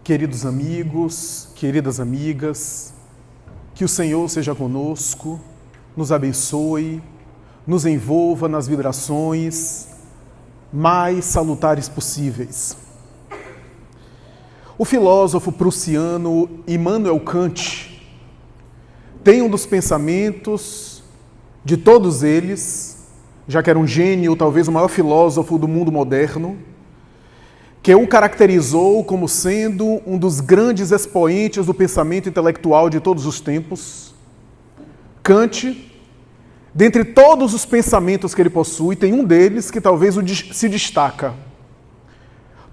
Queridos amigos, queridas amigas, que o Senhor seja conosco, nos abençoe, nos envolva nas vibrações mais salutares possíveis. O filósofo prussiano Immanuel Kant tem um dos pensamentos de todos eles, já que era um gênio, talvez o maior filósofo do mundo moderno, que o caracterizou como sendo um dos grandes expoentes do pensamento intelectual de todos os tempos. Kant, dentre todos os pensamentos que ele possui, tem um deles que talvez se destaca.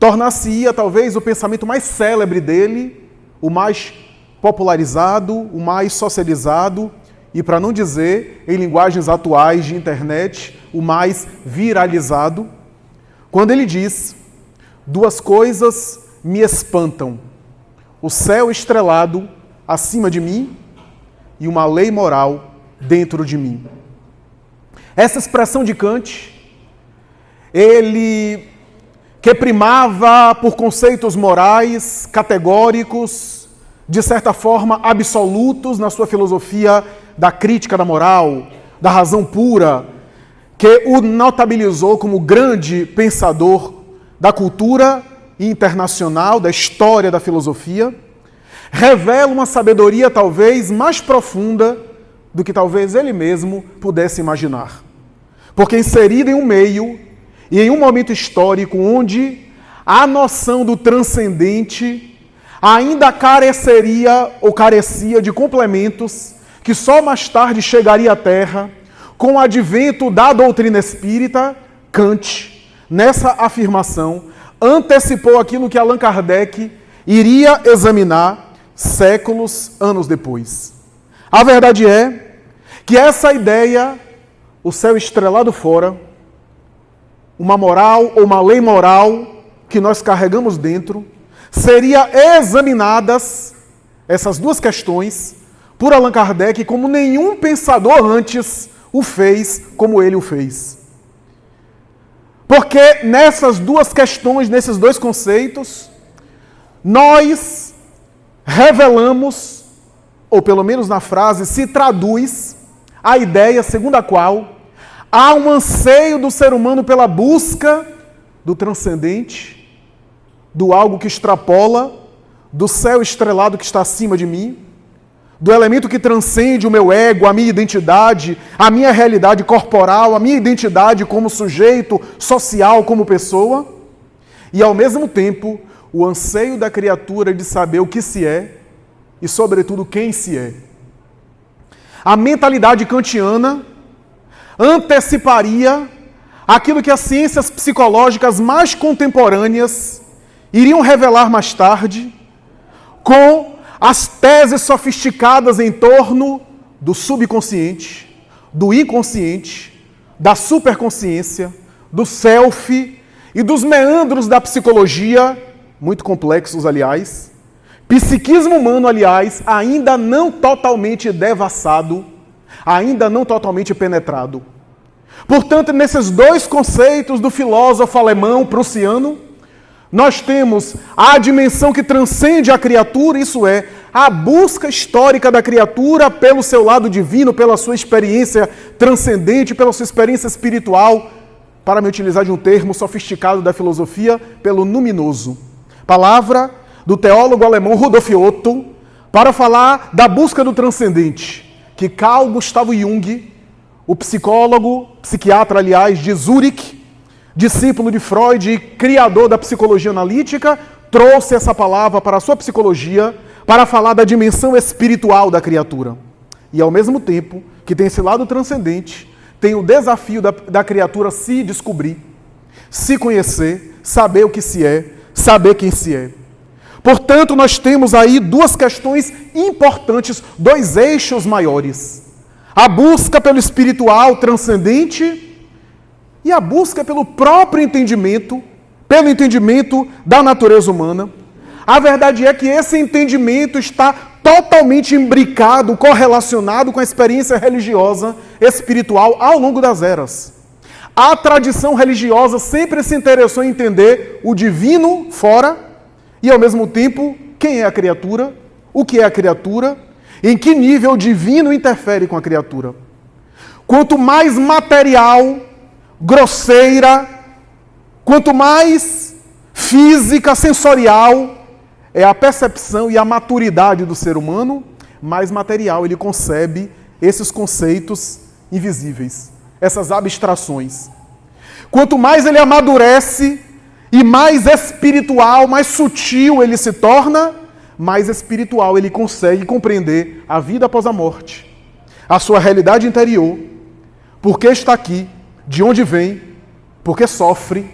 Tornar-se-ia talvez o pensamento mais célebre dele, o mais popularizado, o mais socializado e, para não dizer, em linguagens atuais de internet, o mais viralizado, quando ele diz: duas coisas me espantam, o céu estrelado acima de mim e uma lei moral dentro de mim. Essa expressão de Kant, ele que primava por conceitos morais, categóricos, de certa forma absolutos na sua filosofia da crítica da moral, da razão pura, que o notabilizou como grande pensador da cultura internacional, da história da filosofia, revela uma sabedoria talvez mais profunda do que talvez ele mesmo pudesse imaginar. Porque inserido em um meio e em um momento histórico onde a noção do transcendente ainda carecia de complementos que só mais tarde chegaria à Terra com o advento da doutrina espírita, Kant, nessa afirmação, antecipou aquilo que Allan Kardec iria examinar séculos, anos depois. A verdade é que essa ideia, o céu estrelado fora, uma moral ou uma lei moral que nós carregamos dentro, seria examinadas, essas duas questões, por Allan Kardec como nenhum pensador antes o fez como ele o fez. Porque nessas duas questões, nesses dois conceitos, nós revelamos, ou pelo menos na frase se traduz, a ideia segundo a qual há um anseio do ser humano pela busca do transcendente, do algo que extrapola, do céu estrelado que está acima de mim, do elemento que transcende o meu ego, a minha identidade, a minha realidade corporal, a minha identidade como sujeito social, como pessoa, e ao mesmo tempo o anseio da criatura de saber o que se é e, sobretudo, quem se é. A mentalidade kantiana anteciparia aquilo que as ciências psicológicas mais contemporâneas iriam revelar mais tarde, com as teses sofisticadas em torno do subconsciente, do inconsciente, da superconsciência, do self e dos meandros da psicologia, muito complexos, aliás, psiquismo humano, aliás, ainda não totalmente devassado, ainda não totalmente penetrado. Portanto, nesses dois conceitos do filósofo alemão prussiano, nós temos a dimensão que transcende a criatura, isso é, a busca histórica da criatura pelo seu lado divino, pela sua experiência transcendente, pela sua experiência espiritual, para me utilizar de um termo sofisticado da filosofia, pelo luminoso. Palavra do teólogo alemão Rudolf Otto, para falar da busca do transcendente, que Carl Gustav Jung, o psicólogo, psiquiatra, aliás, de Zurique, discípulo de Freud e criador da psicologia analítica, trouxe essa palavra para a sua psicologia para falar da dimensão espiritual da criatura. E ao mesmo tempo que tem esse lado transcendente, tem o desafio da criatura se descobrir, se conhecer, saber o que se é, saber quem se é. Portanto, nós temos aí duas questões importantes, dois eixos maiores. A busca pelo espiritual transcendente e a busca pelo próprio entendimento, pelo entendimento da natureza humana. A verdade é que esse entendimento está totalmente imbricado, correlacionado com a experiência religiosa, espiritual ao longo das eras. A tradição religiosa sempre se interessou em entender o divino fora E, ao mesmo tempo, quem é a criatura? O que é a criatura? Em que nível divino interfere com a criatura? Quanto mais material, grosseira, quanto mais física, sensorial é a percepção e a maturidade do ser humano, mais material ele concebe esses conceitos invisíveis, essas abstrações. Quanto mais ele amadurece e mais espiritual, mais sutil ele se torna, mais espiritual ele consegue compreender a vida após a morte, a sua realidade interior, por que está aqui, de onde vem, por que sofre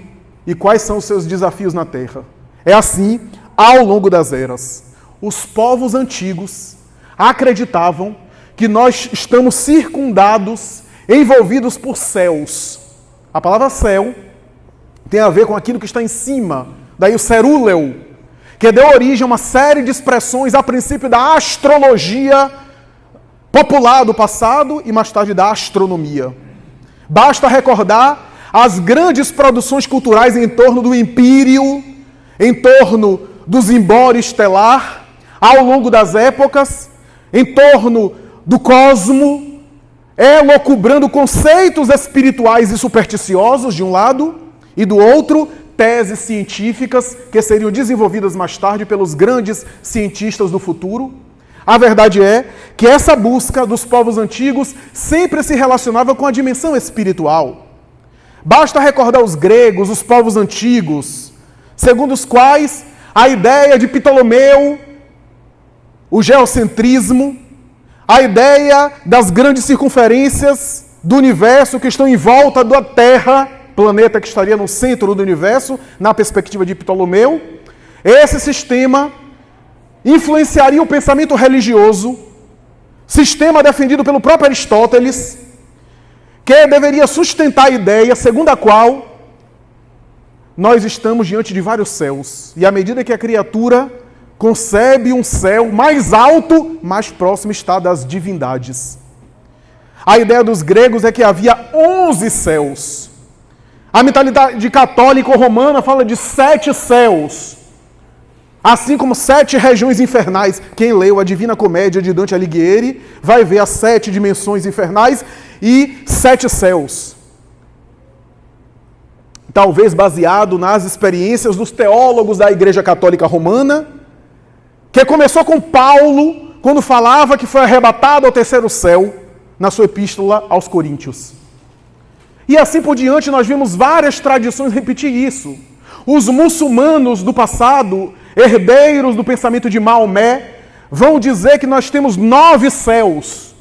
e quais são os seus desafios na Terra. É assim ao longo das eras. Os povos antigos acreditavam que nós estamos circundados, envolvidos por céus. A palavra céu tem a ver com aquilo que está em cima, daí o cerúleo, que deu origem a uma série de expressões, a princípio da astrologia popular do passado e mais tarde da astronomia. Basta recordar as grandes produções culturais em torno do Empírio, em torno do Zimbório estelar, ao longo das épocas, em torno do cosmo, elucubrando conceitos espirituais e supersticiosos de um lado, e do outro, teses científicas que seriam desenvolvidas mais tarde pelos grandes cientistas do futuro. A verdade é que essa busca dos povos antigos sempre se relacionava com a dimensão espiritual. Basta recordar os gregos, os povos antigos, segundo os quais a ideia de Ptolomeu, o geocentrismo, a ideia das grandes circunferências do universo que estão em volta da Terra, planeta que estaria no centro do universo, na perspectiva de Ptolomeu, esse sistema influenciaria o pensamento religioso, sistema defendido pelo próprio Aristóteles, que deveria sustentar a ideia segundo a qual nós estamos diante de vários céus. E à medida que a criatura concebe um céu mais alto, mais próximo está das divindades. A ideia dos gregos é que havia 11 céus. A mentalidade católica ou romana fala de 7 céus. Assim como 7 regiões infernais. Quem leu a Divina Comédia de Dante Alighieri vai ver as 7 dimensões infernais e 7 céus. Talvez baseado nas experiências dos teólogos da Igreja Católica Romana, que começou com Paulo, quando falava que foi arrebatado ao terceiro céu, na sua epístola aos Coríntios. E assim por diante, nós vimos várias tradições repetir isso. Os muçulmanos do passado, herdeiros do pensamento de Maomé, vão dizer que nós temos 9 céus.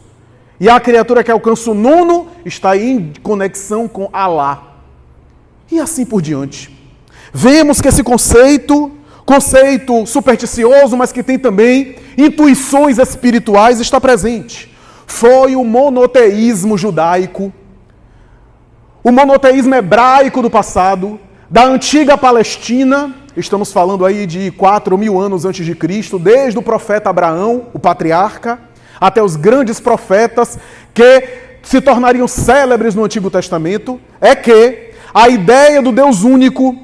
E a criatura que alcança o 9º está em conexão com Alá. E assim por diante. Vemos que esse conceito supersticioso, mas que tem também intuições espirituais, está presente. Foi o monoteísmo judaico, o monoteísmo hebraico do passado, da antiga Palestina, estamos falando aí de 4.000 anos antes de Cristo, desde o profeta Abraão, o patriarca, até os grandes profetas que se tornariam célebres no Antigo Testamento, é que a ideia do Deus único,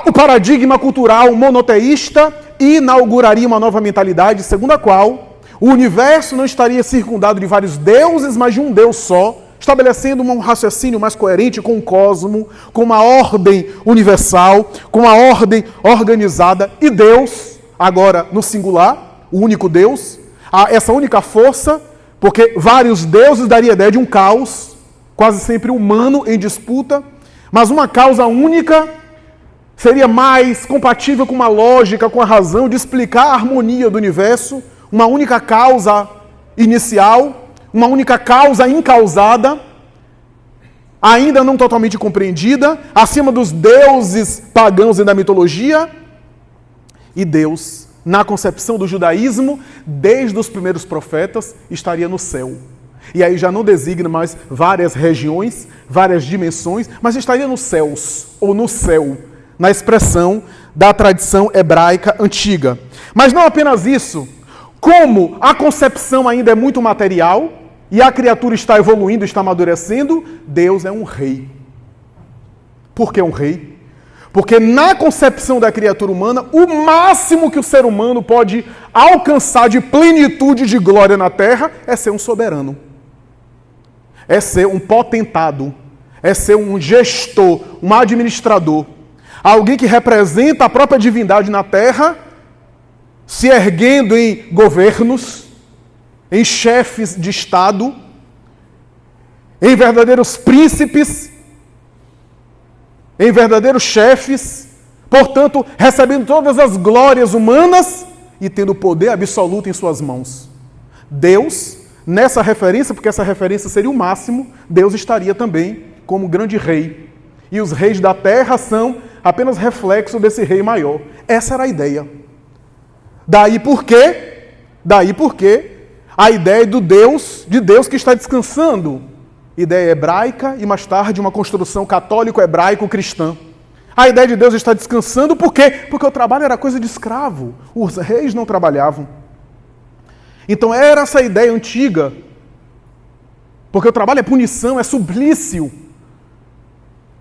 o paradigma cultural monoteísta, inauguraria uma nova mentalidade, segundo a qual o universo não estaria circundado de vários deuses, mas de um Deus só, estabelecendo um raciocínio mais coerente com o cosmo, com uma ordem universal, com uma ordem organizada, e Deus, agora no singular, o único Deus, essa única força, porque vários deuses daria a ideia de um caos, quase sempre humano em disputa, mas uma causa única seria mais compatível com uma lógica, com a razão de explicar a harmonia do universo, uma única causa inicial, uma única causa incausada, ainda não totalmente compreendida, acima dos deuses pagãos e da mitologia, e Deus, na concepção do judaísmo, desde os primeiros profetas, estaria no céu. E aí já não designa mais várias regiões, várias dimensões, mas estaria nos céus, ou no céu, na expressão da tradição hebraica antiga. Mas não apenas isso, como a concepção ainda é muito material, e a criatura está evoluindo, está amadurecendo, Deus é um rei. Por que um rei? Porque na concepção da criatura humana, o máximo que o ser humano pode alcançar de plenitude de glória na terra é ser um soberano. É ser um potentado. É ser um gestor, um administrador. Alguém que representa a própria divindade na terra, se erguendo em governos, em chefes de Estado, em verdadeiros príncipes, em verdadeiros chefes, portanto, recebendo todas as glórias humanas e tendo poder absoluto em suas mãos. Deus, nessa referência, porque essa referência seria o máximo, Deus estaria também como grande rei. E os reis da terra são apenas reflexo desse rei maior. Essa era a ideia. Daí por quê? A ideia de Deus que está descansando. Ideia hebraica e mais tarde uma construção católico-hebraico-cristã. A ideia de Deus está descansando por quê? Porque o trabalho era coisa de escravo. Os reis não trabalhavam. Então era essa ideia antiga. Porque o trabalho é punição, é suplício.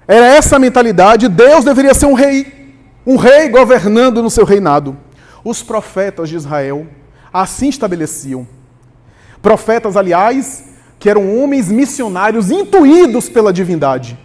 Era essa a mentalidade. Deus deveria ser um rei governando no seu reinado. Os profetas de Israel assim estabeleciam. Profetas, aliás, que eram homens missionários intuídos pela divindade,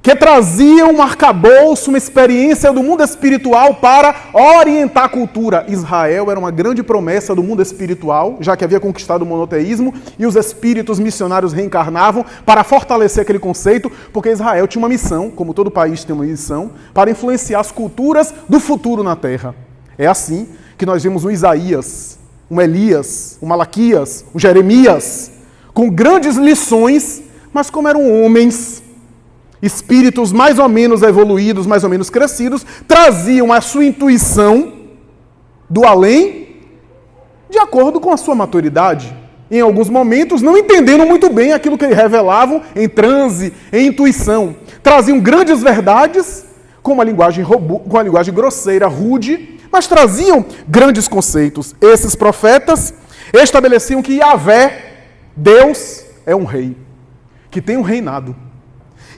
que traziam um arcabouço, uma experiência do mundo espiritual para orientar a cultura. Israel era uma grande promessa do mundo espiritual, já que havia conquistado o monoteísmo, e os espíritos missionários reencarnavam para fortalecer aquele conceito, porque Israel tinha uma missão, como todo país tem uma missão, para influenciar as culturas do futuro na Terra. É assim que nós vemos um Isaías, um Elias, um Malaquias, um Jeremias, com grandes lições, mas como eram homens, espíritos mais ou menos evoluídos, mais ou menos crescidos, traziam a sua intuição do além, de acordo com a sua maturidade. Em alguns momentos, não entendendo muito bem aquilo que eles revelavam em transe, em intuição. Traziam grandes verdades, com uma linguagem grosseira, rude, mas traziam grandes conceitos. Esses profetas estabeleciam que Yahvé, Deus, é um rei, que tem um reinado.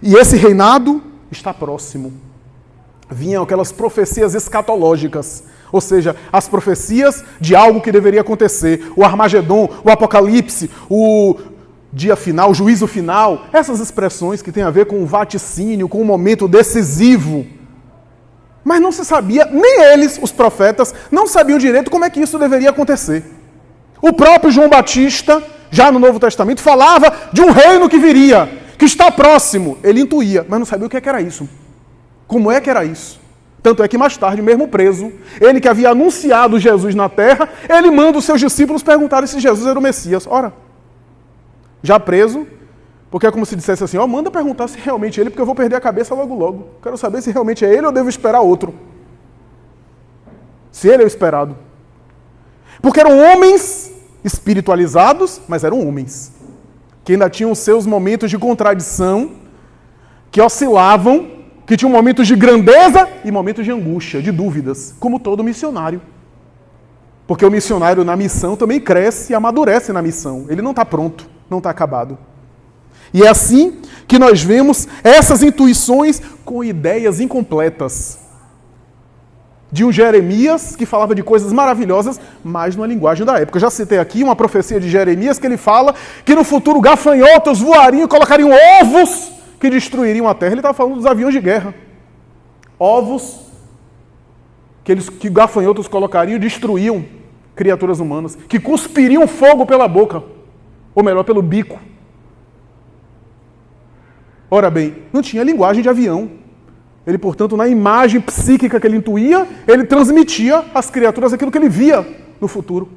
E esse reinado está próximo. Vinham aquelas profecias escatológicas, ou seja, as profecias de algo que deveria acontecer. O Armagedon, o Apocalipse, o dia final, o juízo final. Essas expressões que têm a ver com o vaticínio, com o momento decisivo. Mas não se sabia, nem eles, os profetas, não sabiam direito como é que isso deveria acontecer. O próprio João Batista, já no Novo Testamento, falava de um reino que viria, que está próximo. Ele intuía, mas não sabia o que era isso. Como é que era isso? Tanto é que mais tarde, mesmo preso, ele que havia anunciado Jesus na terra, ele manda os seus discípulos perguntarem se Jesus era o Messias. Ora, já preso, porque é como se dissesse assim, manda perguntar se realmente é ele, porque eu vou perder a cabeça logo logo. Quero saber se realmente é ele ou devo esperar outro. Se ele é o esperado. Porque eram homens espiritualizados, mas eram homens, que ainda tinham seus momentos de contradição, que oscilavam, que tinham momentos de grandeza e momentos de angústia, de dúvidas, como todo missionário. Porque o missionário na missão também cresce e amadurece na missão. Ele não está pronto, não está acabado. E é assim que nós vemos essas intuições com ideias incompletas. De um Jeremias que falava de coisas maravilhosas, mas numa linguagem da época. Eu já citei aqui uma profecia de Jeremias que ele fala que no futuro gafanhotos voariam e colocariam ovos que destruiriam a terra. Ele estava falando dos aviões de guerra. Ovos que gafanhotos colocariam e destruíam criaturas humanas, que cuspiriam fogo pela boca, ou melhor, pelo bico. Ora bem, não tinha linguagem de avião. Ele, portanto, na imagem psíquica que ele intuía, ele transmitia às criaturas aquilo que ele via no futuro.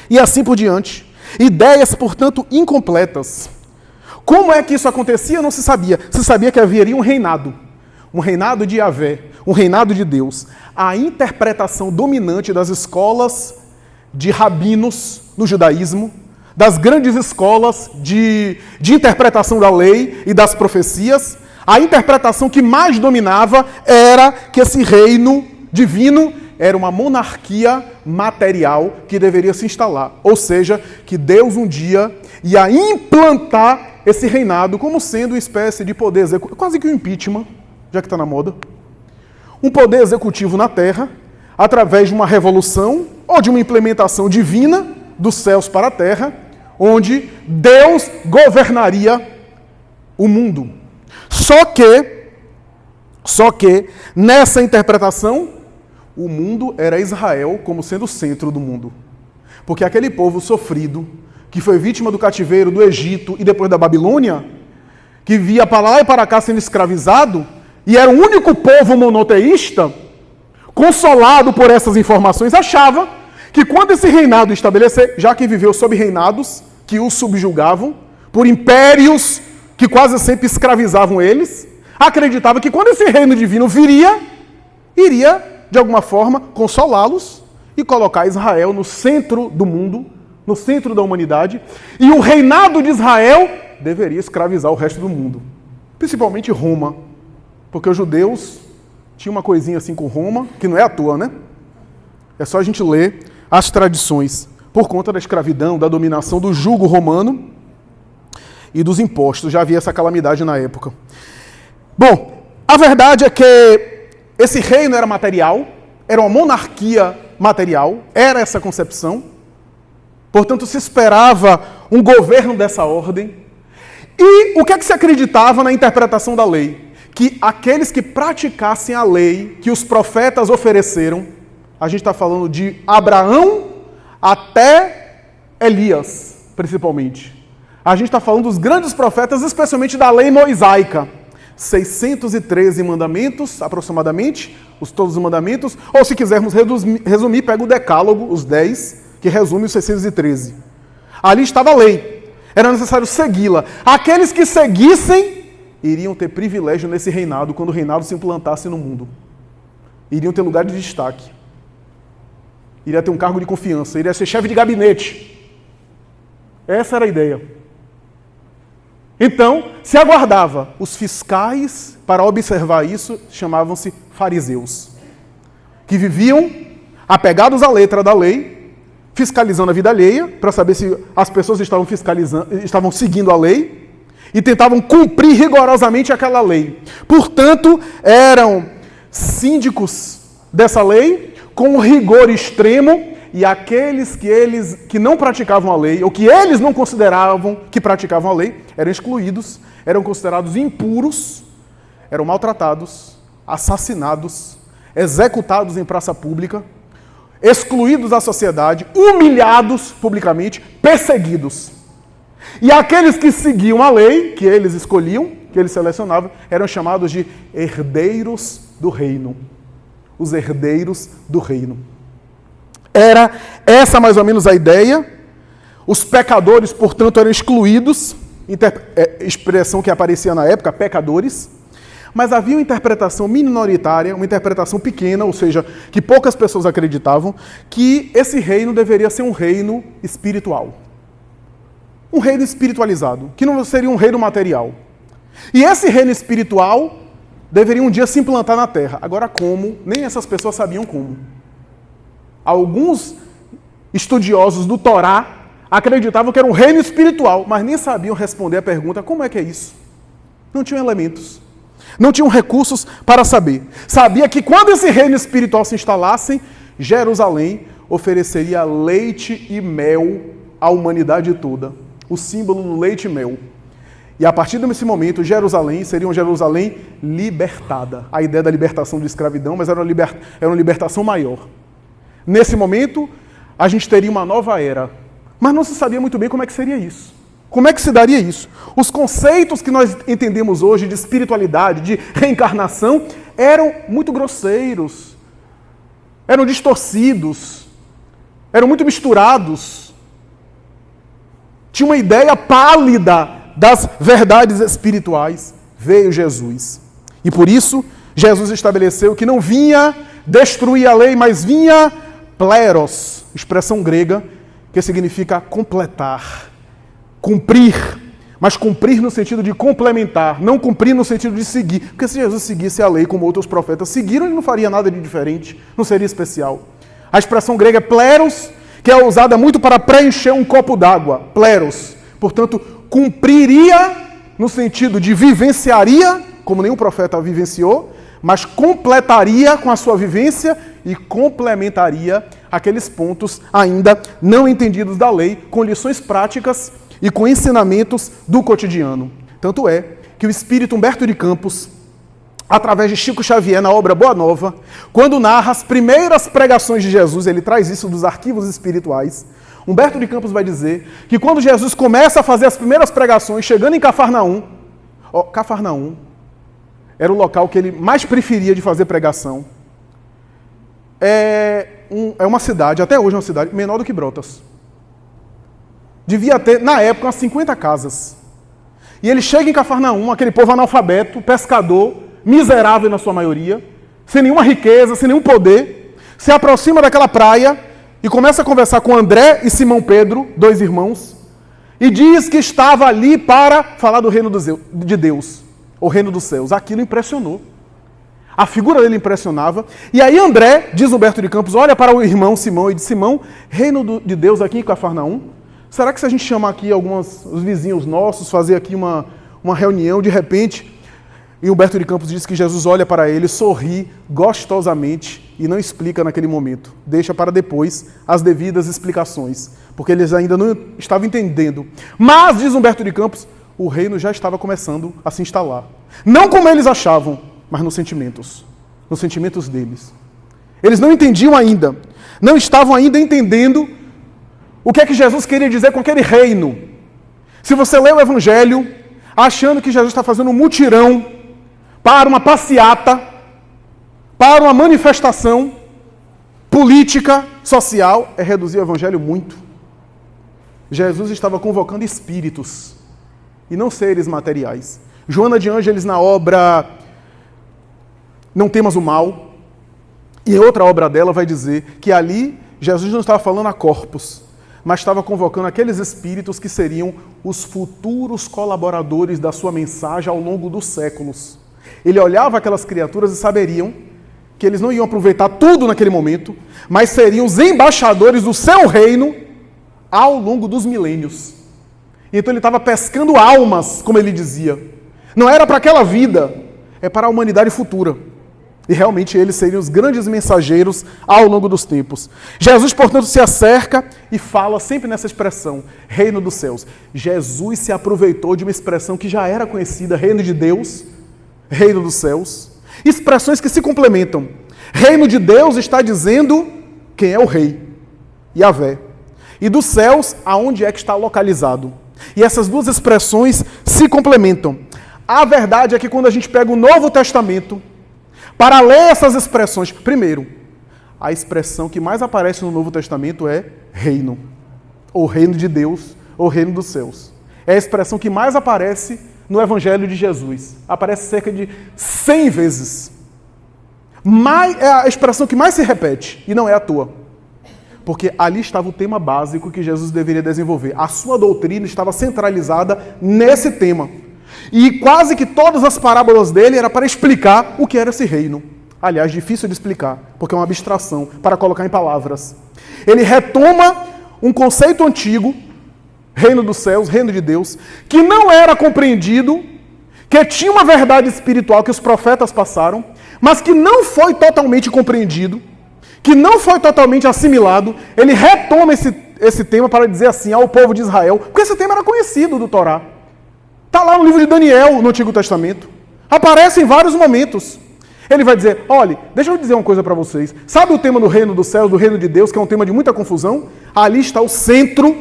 E assim por diante. Ideias, portanto, incompletas. Como é que isso acontecia? Não se sabia. Se sabia que haveria um reinado de Yahvé, um reinado de Deus. A interpretação dominante das escolas de rabinos no judaísmo, das grandes escolas de interpretação da lei e das profecias, a interpretação que mais dominava era que esse reino divino era uma monarquia material que deveria se instalar. Ou seja, que Deus um dia ia implantar esse reinado como sendo uma espécie de poder executivo, quase que um impeachment. já que está na moda. Um poder executivo na terra, através de uma revolução ou de uma implementação divina dos céus para a terra, onde Deus governaria o mundo. Só que, nessa interpretação, o mundo era Israel como sendo o centro do mundo. Porque aquele povo sofrido, que foi vítima do cativeiro do Egito e depois da Babilônia, que via para lá e para cá sendo escravizado, e era o único povo monoteísta, consolado por essas informações, achava que quando esse reinado estabelecer, já que viveu sob reinados que o subjugavam, por impérios que quase sempre escravizavam eles, acreditava que quando esse reino divino viria, iria, de alguma forma, consolá-los e colocar Israel no centro do mundo, no centro da humanidade, e o reinado de Israel deveria escravizar o resto do mundo, principalmente Roma, porque os judeus tinham uma coisinha assim com Roma, que não é à toa, né? É só a gente ler as tradições, por conta da escravidão, da dominação do jugo romano e dos impostos. Já havia essa calamidade na época. Bom, a verdade é que esse reino era material, era uma monarquia material, era essa concepção. Portanto, se esperava um governo dessa ordem. E o que é que se acreditava na interpretação da lei? Que aqueles que praticassem a lei que os profetas ofereceram, a gente está falando de Abraão até Elias, principalmente. A gente está falando dos grandes profetas, especialmente da lei mosaica. 613 mandamentos, aproximadamente, todos os mandamentos, ou se quisermos resumir, pega o decálogo, os 10, que resume os 613. Ali estava a lei, era necessário segui-la. Aqueles que seguissem iriam ter privilégio nesse reinado, quando o reinado se implantasse no mundo. Iriam ter lugar de destaque. Iria ter um cargo de confiança, iria ser chefe de gabinete. Essa era a ideia. Então, se aguardava. Os fiscais, para observar isso, chamavam-se fariseus, que viviam apegados à letra da lei, fiscalizando a vida alheia, para saber se as pessoas estavam seguindo a lei, e tentavam cumprir rigorosamente aquela lei. Portanto, eram síndicos dessa lei, com rigor extremo, e aqueles que não praticavam a lei, ou que eles não consideravam que praticavam a lei, eram excluídos, eram considerados impuros, eram maltratados, assassinados, executados em praça pública, excluídos da sociedade, humilhados publicamente, perseguidos. E aqueles que seguiam a lei, que eles escolhiam, que eles selecionavam, eram chamados de herdeiros do reino. Os herdeiros do reino. Era essa mais ou menos a ideia. Os pecadores, portanto, eram excluídos, expressão que aparecia na época, pecadores, mas havia uma interpretação minoritária, uma interpretação pequena, ou seja, que poucas pessoas acreditavam, que esse reino deveria ser um reino espiritual. Um reino espiritualizado, que não seria um reino material. E esse reino espiritual deveria um dia se implantar na terra. Agora como? Nem essas pessoas sabiam como. Alguns estudiosos do Torá acreditavam que era um reino espiritual, mas nem sabiam responder a pergunta, como é que é isso? Não tinham elementos, não tinham recursos para saber. Sabia que quando esse reino espiritual se instalasse, Jerusalém ofereceria leite e mel à humanidade toda. O símbolo do leite e mel. E a partir desse momento, Jerusalém seria uma Jerusalém libertada. A ideia da libertação de escravidão, mas era uma libertação maior. Nesse momento, a gente teria uma nova era. Mas não se sabia muito bem como é que seria isso. Como é que se daria isso? Os conceitos que nós entendemos hoje de espiritualidade, de reencarnação, eram muito grosseiros, eram distorcidos, eram muito misturados. Tinha uma ideia pálida das verdades espirituais. Veio Jesus. E por isso, Jesus estabeleceu que não vinha destruir a lei, mas vinha pleros, expressão grega, que significa completar, cumprir, mas cumprir no sentido de complementar, não cumprir no sentido de seguir. Porque se Jesus seguisse a lei como outros profetas seguiram, ele não faria nada de diferente, não seria especial. A expressão grega é pleros, que é usada muito para preencher um copo d'água, pleros. Portanto, cumpriria no sentido de vivenciaria como nenhum profeta vivenciou, mas completaria com a sua vivência e complementaria aqueles pontos ainda não entendidos da lei, com lições práticas e com ensinamentos do cotidiano. Tanto é que o espírito Humberto de Campos, através de Chico Xavier na obra Boa Nova, quando narra as primeiras pregações de Jesus, ele traz isso dos arquivos espirituais, Humberto de Campos vai dizer que quando Jesus começa a fazer as primeiras pregações, chegando em Cafarnaum, Cafarnaum era o local que ele mais preferia de fazer pregação. É uma cidade, até hoje é uma cidade, menor do que Brotas. Devia ter, na época, umas 50 casas. E ele chega em Cafarnaum, aquele povo analfabeto, pescador, miserável na sua maioria, sem nenhuma riqueza, sem nenhum poder, se aproxima daquela praia e começa a conversar com André e Simão Pedro, dois irmãos, e diz que estava ali para falar do reino de Deus, o reino dos céus. Aquilo impressionou. A figura dele impressionava. E aí André, diz Humberto de Campos, olha para o irmão Simão e diz: Simão, reino de Deus aqui em Cafarnaum, será que se a gente chamar aqui os vizinhos nossos, fazer aqui uma reunião, de repente... E Humberto de Campos diz que Jesus olha para ele, sorri gostosamente e não explica naquele momento. Deixa para depois as devidas explicações, porque eles ainda não estavam entendendo. Mas, diz Humberto de Campos, o reino já estava começando a se instalar. Não como eles achavam, mas nos sentimentos deles. Eles não entendiam ainda, não estavam ainda entendendo o que é que Jesus queria dizer com aquele reino. Se você lê o Evangelho, achando que Jesus está fazendo um mutirão para uma passeata, para uma manifestação política, social, é reduzir o Evangelho muito. Jesus estava convocando espíritos e não seres materiais. Joana de Ângeles, na obra Não Temas o Mal, e em outra obra dela vai dizer que ali Jesus não estava falando a corpos, mas estava convocando aqueles espíritos que seriam os futuros colaboradores da sua mensagem ao longo dos séculos. Ele olhava aquelas criaturas e saberiam que eles não iam aproveitar tudo naquele momento, mas seriam os embaixadores do seu reino ao longo dos milênios. Então ele estava pescando almas, como ele dizia. Não era para aquela vida, é para a humanidade futura. E realmente eles seriam os grandes mensageiros ao longo dos tempos. Jesus, portanto, se acerca e fala sempre nessa expressão, reino dos céus. Jesus se aproveitou de uma expressão que já era conhecida, reino de Deus, reino dos céus. Expressões que se complementam. Reino de Deus está dizendo quem é o rei, Yahvé. E dos céus, aonde é que está localizado. E essas duas expressões se complementam. A verdade é que quando a gente pega o Novo Testamento, para ler essas expressões, primeiro, a expressão que mais aparece no Novo Testamento é reino, ou reino de Deus, ou reino dos céus. É a expressão que mais aparece no Evangelho de Jesus. Aparece cerca de 100 vezes. É a expressão que mais se repete, e não é à toa. Porque ali estava o tema básico que Jesus deveria desenvolver. A sua doutrina estava centralizada nesse tema. E quase que todas as parábolas dele era para explicar o que era esse reino. Aliás, difícil de explicar, porque é uma abstração, para colocar em palavras. Ele retoma um conceito antigo, reino dos céus, reino de Deus, que não era compreendido, que tinha uma verdade espiritual que os profetas passaram, mas que não foi totalmente compreendido, que não foi totalmente assimilado. Ele retoma esse tema para dizer assim ao povo de Israel, porque esse tema era conhecido do Torá. Está lá no livro de Daniel, no Antigo Testamento. Aparece em vários momentos. Ele vai dizer, olha, deixa eu dizer uma coisa para vocês. Sabe o tema do reino dos céus, do reino de Deus, que é um tema de muita confusão? Ali está o centro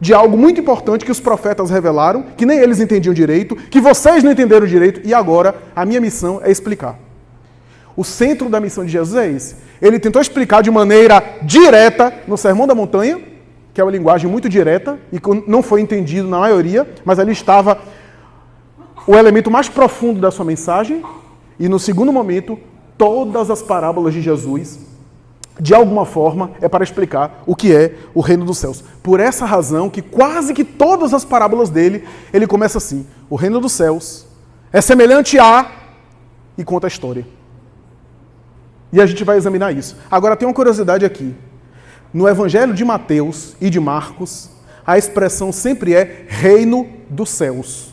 de algo muito importante que os profetas revelaram, que nem eles entendiam direito, que vocês não entenderam direito, e agora a minha missão é explicar. O centro da missão de Jesus é esse. Ele tentou explicar de maneira direta no Sermão da Montanha, que é uma linguagem muito direta, e não foi entendido na maioria, mas ali estava o elemento mais profundo da sua mensagem. E no segundo momento, todas as parábolas de Jesus, de alguma forma, é para explicar o que é o reino dos céus. Por essa razão que quase que todas as parábolas dele, ele começa assim, o reino dos céus é semelhante a... e conta a história. E a gente vai examinar isso. Agora tem uma curiosidade aqui. No Evangelho de Mateus e de Marcos, a expressão sempre é reino dos céus.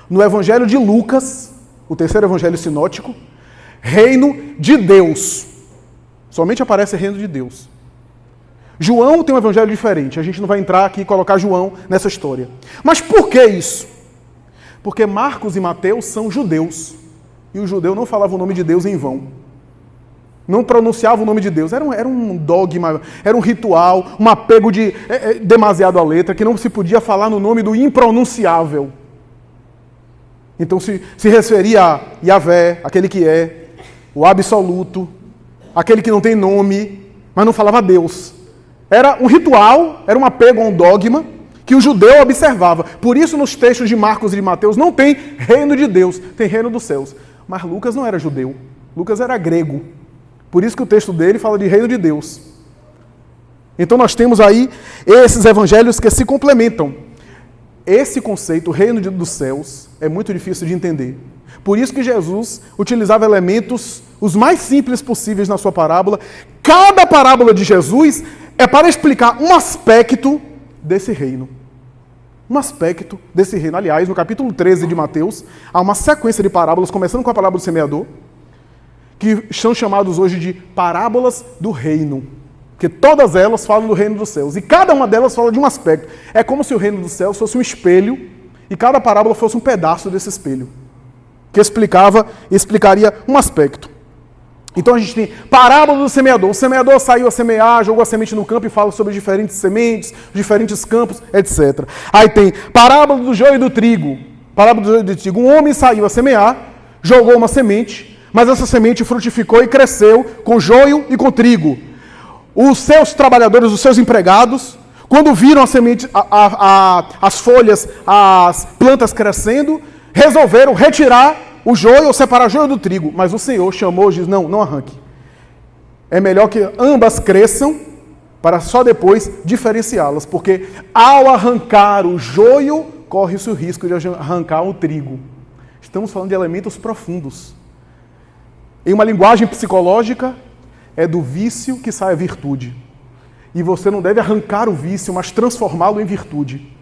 No Evangelho de Lucas, o terceiro evangelho sinótico, reino de Deus. Somente aparece reino de Deus. João tem um evangelho diferente. A gente não vai entrar aqui e colocar João nessa história. Mas por que isso? Porque Marcos e Mateus são judeus. E o judeu não falava o nome de Deus em vão. Não pronunciava o nome de Deus. Era um dogma, era um ritual, um apego demasiado à letra, que não se podia falar no nome do impronunciável. Então se referia a Yahvé, aquele que é, o absoluto, aquele que não tem nome, mas não falava Deus. Era um ritual, era um apego a um dogma que o judeu observava. Por isso, nos textos de Marcos e de Mateus não tem reino de Deus, tem reino dos céus. Mas Lucas não era judeu, Lucas era grego. Por isso que o texto dele fala de reino de Deus. Então nós temos aí esses evangelhos que se complementam. Esse conceito, reino dos céus, é muito difícil de entender. Por isso que Jesus utilizava elementos os mais simples possíveis na sua parábola. Cada parábola de Jesus é para explicar um aspecto desse reino. Um aspecto desse reino. Aliás, no capítulo 13 de Mateus, há uma sequência de parábolas, começando com a parábola do semeador, que são chamados hoje de parábolas do reino. Porque todas elas falam do reino dos céus. E cada uma delas fala de um aspecto. É como se o reino dos céus fosse um espelho e cada parábola fosse um pedaço desse espelho, que explicaria um aspecto. Então a gente tem parábola do semeador. O semeador saiu a semear, jogou a semente no campo e fala sobre diferentes sementes, diferentes campos, etc. Aí tem parábola do joio e do trigo. Parábola do joio e do trigo. Um homem saiu a semear, jogou uma semente, mas essa semente frutificou e cresceu com joio e com trigo. Os seus trabalhadores, os seus empregados, quando viram a semente, as folhas, as plantas crescendo, resolveram retirar o joio ou separar o joio do trigo. Mas o Senhor chamou e disse, não arranque. É melhor que ambas cresçam para só depois diferenciá-las. Porque ao arrancar o joio, corre-se o risco de arrancar o trigo. Estamos falando de elementos profundos. Em uma linguagem psicológica, é do vício que sai a virtude. E você não deve arrancar o vício, mas transformá-lo em virtude.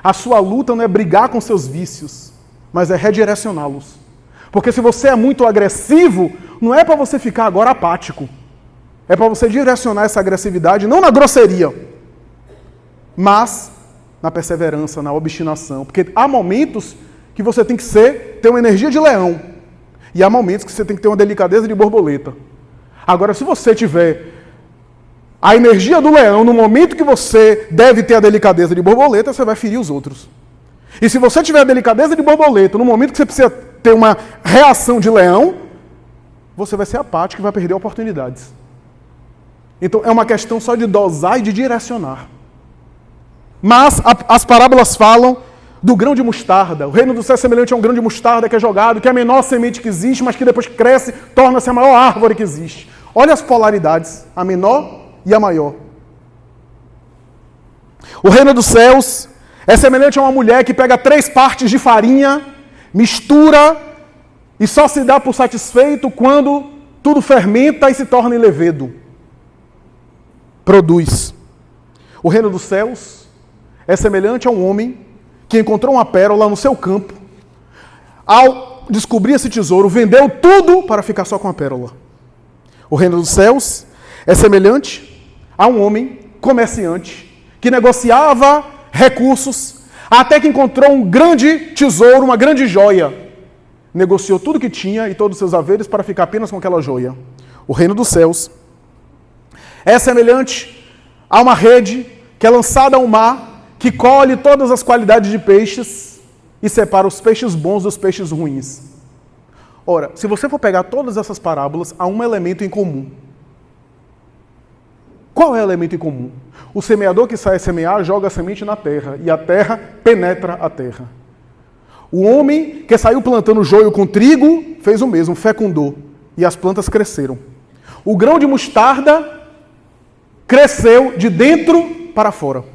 A sua luta não é brigar com seus vícios, mas é redirecioná-los. Porque se você é muito agressivo, não é para você ficar agora apático. É para você direcionar essa agressividade, não na grosseria, mas na perseverança, na obstinação. Porque há momentos que você tem que ter uma energia de leão. E há momentos que você tem que ter uma delicadeza de borboleta. Agora, se você tiver a energia do leão no momento que você deve ter a delicadeza de borboleta, você vai ferir os outros. E se você tiver a delicadeza de borboleta no momento que você precisa ter uma reação de leão, você vai ser apático e vai perder oportunidades. Então, é uma questão só de dosar e de direcionar. Mas as parábolas falam do grão de mostarda. O reino do céu é semelhante a um grão de mostarda que é jogado, que é a menor semente que existe, mas que depois que cresce, torna-se a maior árvore que existe. Olha as polaridades, a menor e a maior. O reino dos céus é semelhante a uma mulher que pega 3 partes de farinha, mistura e só se dá por satisfeito quando tudo fermenta e se torna em levedo. Produz. O reino dos céus é semelhante a um homem que encontrou uma pérola no seu campo. Ao descobrir esse tesouro, vendeu tudo para ficar só com a pérola. O reino dos céus é semelhante a um homem comerciante que negociava recursos até que encontrou um grande tesouro, uma grande joia. Negociou tudo que tinha e todos os seus haveres para ficar apenas com aquela joia. O reino dos céus é semelhante a uma rede que é lançada ao mar, que colhe todas as qualidades de peixes e separa os peixes bons dos peixes ruins. Ora, se você for pegar todas essas parábolas, há um elemento em comum. Qual é o elemento em comum? O semeador que sai a semear joga a semente na terra, e a terra penetra a terra. O homem que saiu plantando joio com trigo fez o mesmo, fecundou, e as plantas cresceram. O grão de mostarda cresceu de dentro para fora.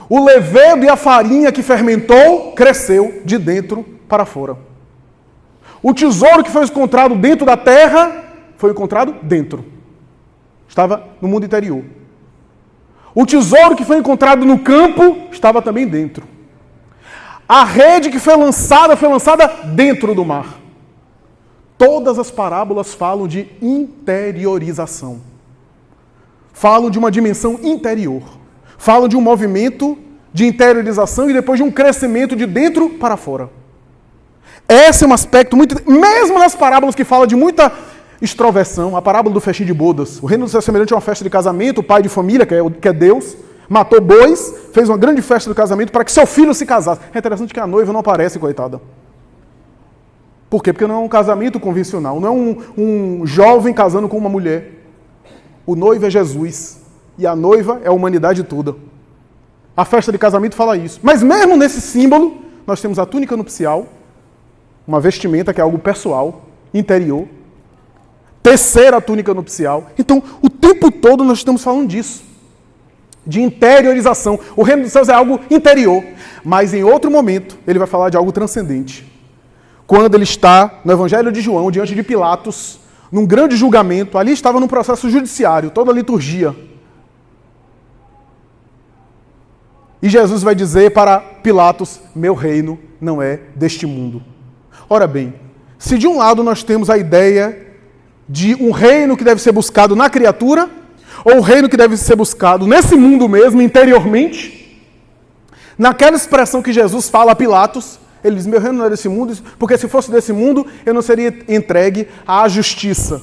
O levedo e a farinha que fermentou cresceu de dentro para fora. O tesouro que foi encontrado dentro da terra foi encontrado dentro. Estava no mundo interior. O tesouro que foi encontrado no campo estava também dentro. A rede que foi lançada dentro do mar. Todas as parábolas falam de interiorização. Falam de uma dimensão interior. Falam de um movimento de interiorização e depois de um crescimento de dentro para fora. Esse é um aspecto muito... Mesmo nas parábolas que falam de muita extroversão, a parábola do festim de bodas. O reino do céu é semelhante a uma festa de casamento, o pai de família, que é Deus, matou bois, fez uma grande festa do casamento para que seu filho se casasse. É interessante que a noiva não aparece, coitada. Por quê? Porque não é um casamento convencional, não é um jovem casando com uma mulher. O noivo é Jesus e a noiva é a humanidade toda. A festa de casamento fala isso. Mas mesmo nesse símbolo, nós temos a túnica nupcial, uma vestimenta que é algo pessoal, interior. Tecer a túnica nupcial. Então, o tempo todo nós estamos falando disso. De interiorização. O reino dos céus é algo interior. Mas em outro momento, ele vai falar de algo transcendente. Quando ele está no Evangelho de João, diante de Pilatos, num grande julgamento, ali estava num processo judiciário, toda a liturgia. E Jesus vai dizer para Pilatos, meu reino não é deste mundo. Ora bem, se de um lado nós temos a ideia de um reino que deve ser buscado na criatura, ou um reino que deve ser buscado nesse mundo mesmo, interiormente, naquela expressão que Jesus fala a Pilatos, ele diz, meu reino não é desse mundo, porque se fosse desse mundo, eu não seria entregue à justiça.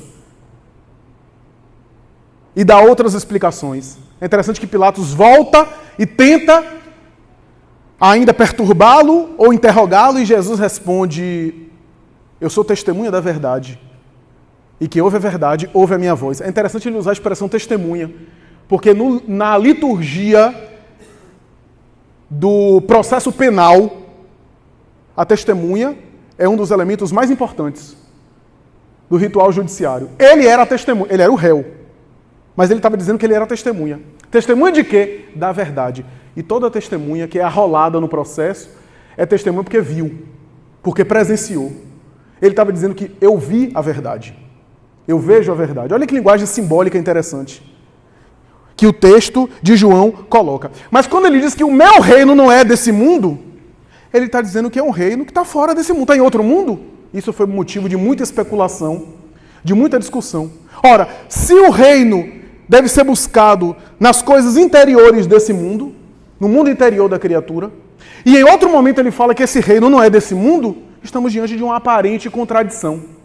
E dá outras explicações. É interessante que Pilatos volta e tenta ainda perturbá-lo ou interrogá-lo, e Jesus responde, eu sou testemunha da verdade. E quem ouve a verdade, ouve a minha voz. É interessante ele usar a expressão testemunha, porque na liturgia do processo penal, a testemunha é um dos elementos mais importantes do ritual judiciário. Ele era a testemunha, ele era o réu, mas ele estava dizendo que ele era a testemunha. Testemunha de quê? Da verdade. E toda testemunha que é arrolada no processo é testemunha porque viu, porque presenciou. Ele estava dizendo que eu vi a verdade. Eu vejo a verdade. Olha que linguagem simbólica interessante que o texto de João coloca. Mas quando ele diz que o meu reino não é desse mundo, ele está dizendo que é um reino que está fora desse mundo. Está em outro mundo? Isso foi motivo de muita especulação, de muita discussão. Ora, se o reino deve ser buscado nas coisas interiores desse mundo, no mundo interior da criatura, e em outro momento ele fala que esse reino não é desse mundo, estamos diante de uma aparente contradição.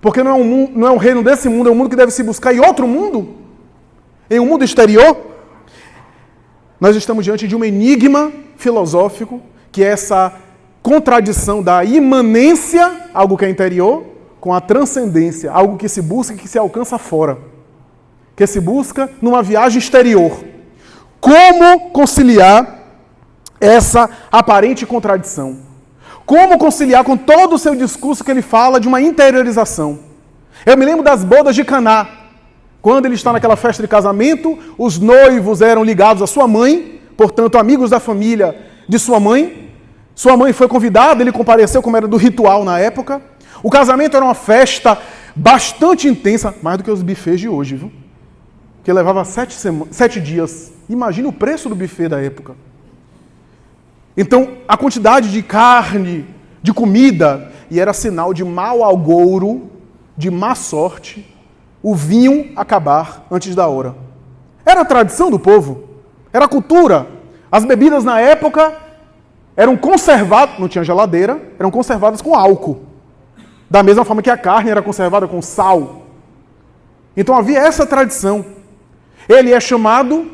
Porque não é um reino desse mundo, é um mundo que deve se buscar em outro mundo, em um mundo exterior. Nós estamos diante de um enigma filosófico, que é essa contradição da imanência, algo que é interior, com a transcendência, algo que se busca e que se alcança fora, que se busca numa viagem exterior. Como conciliar essa aparente contradição? Como conciliar com todo o seu discurso que ele fala de uma interiorização? Eu me lembro das bodas de Caná. Quando ele está naquela festa de casamento, os noivos eram ligados à sua mãe, portanto, amigos da família de sua mãe. Sua mãe foi convidada, ele compareceu como era do ritual na época. O casamento era uma festa bastante intensa, mais do que os buffets de hoje, viu? Que levava 7 dias. Imagina o preço do buffet da época. Então, a quantidade de carne, de comida, e era sinal de mau agouro, de má sorte, o vinho acabar antes da hora. Era a tradição do povo, era a cultura. As bebidas na época eram conservadas, não tinha geladeira, eram conservadas com álcool. Da mesma forma que a carne era conservada com sal. Então havia essa tradição. Ele é chamado,